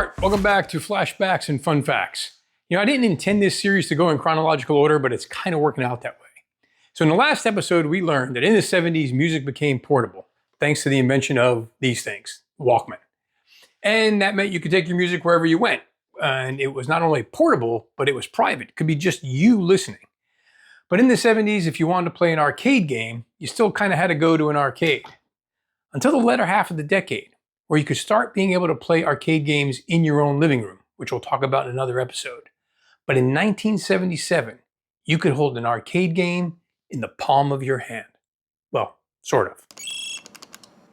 Art, welcome back to Flashbacks and Fun Facts. You know, I didn't intend this series to go in chronological order, but it's kind of working out that way. So in the last episode, we learned that in the 70s, music became portable, thanks to the invention of these things, Walkman. And that meant you could take your music wherever you went. And it was not only portable, but it was private. It could be just you listening. But in the 70s, if you wanted to play an arcade game, you still kind of had to go to an arcade. Until the latter half of the decade, where you could start being able to play arcade games in your own living room, which we'll talk about in another episode. But in 1977, you could hold an arcade game in the palm of your hand. Well, sort of.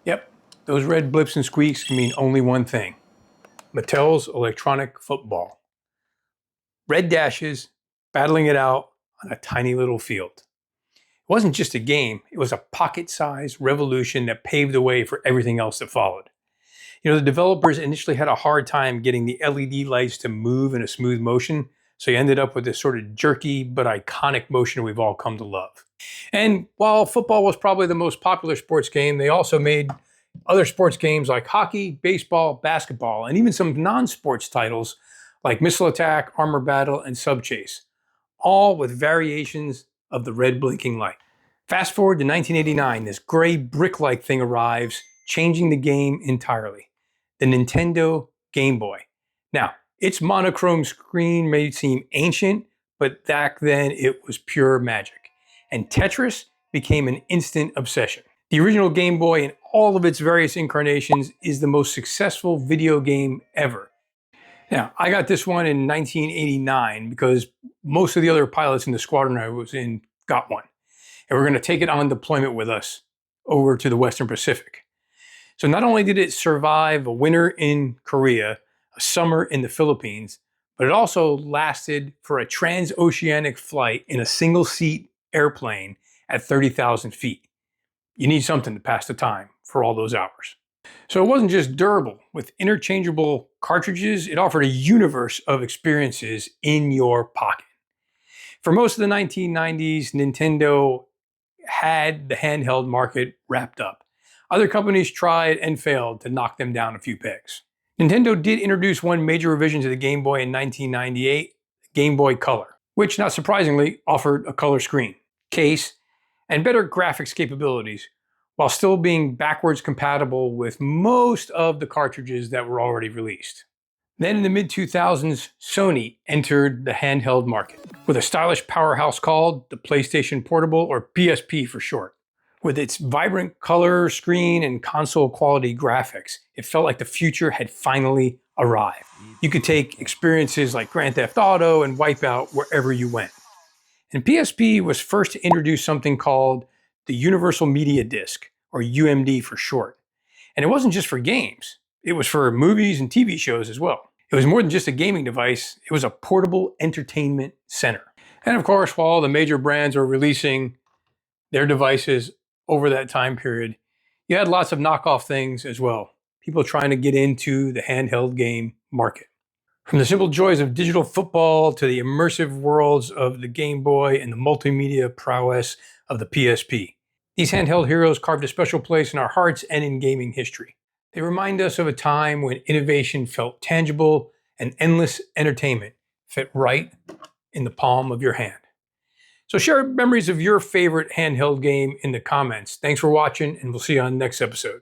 Yep, those red blips and squeaks can mean only one thing. Mattel's Electronic Football. Red dashes, battling it out on a tiny little field. It wasn't just a game, it was a pocket-sized revolution that paved the way for everything else that followed. You know, the developers initially had a hard time getting the LED lights to move in a smooth motion, so you ended up with this sort of jerky but iconic motion we've all come to love. And while football was probably the most popular sports game, they also made other sports games like hockey, baseball, basketball, and even some non-sports titles like Missile Attack, Armor Battle, and Sub Chase, all with variations of the red blinking light. Fast forward to 1989, this gray brick-like thing arrives, changing the game entirely. The Nintendo Game Boy. Now, its monochrome screen may seem ancient, but back then it was pure magic. And Tetris became an instant obsession. The original Game Boy in all of its various incarnations is the most successful video game ever. Now, I got this one in 1989 because most of the other pilots in the squadron I was in got one. And we're going to take it on deployment with us over to the Western Pacific. So not only did it survive a winter in Korea, a summer in the Philippines, but it also lasted for a transoceanic flight in a single-seat airplane at 30,000 feet. You need something to pass the time for all those hours. So it wasn't just durable. With interchangeable cartridges, it offered a universe of experiences in your pocket. For most of the 1990s, Nintendo had the handheld market wrapped up. Other companies tried and failed to knock them down a few pegs. Nintendo did introduce one major revision to the Game Boy in 1998, Game Boy Color, which not surprisingly offered a color screen, case, and better graphics capabilities, while still being backwards compatible with most of the cartridges that were already released. Then in the mid-2000s, Sony entered the handheld market with a stylish powerhouse called the PlayStation Portable, or PSP for short. With its vibrant color screen and console quality graphics, it felt like the future had finally arrived. You could take experiences like Grand Theft Auto and Wipeout wherever you went. And PSP was first to introduce something called the Universal Media Disc, or UMD for short. And it wasn't just for games, it was for movies and TV shows as well. It was more than just a gaming device, it was a portable entertainment center. And of course, while the major brands are releasing their devices over that time period, you had lots of knockoff things as well. People trying to get into the handheld game market. From the simple joys of digital football to the immersive worlds of the Game Boy and the multimedia prowess of the PSP. These handheld heroes carved a special place in our hearts and in gaming history. They remind us of a time when innovation felt tangible and endless entertainment fit right in the palm of your hand. So share memories of your favorite handheld game in the comments. Thanks for watching, and we'll see you on the next episode.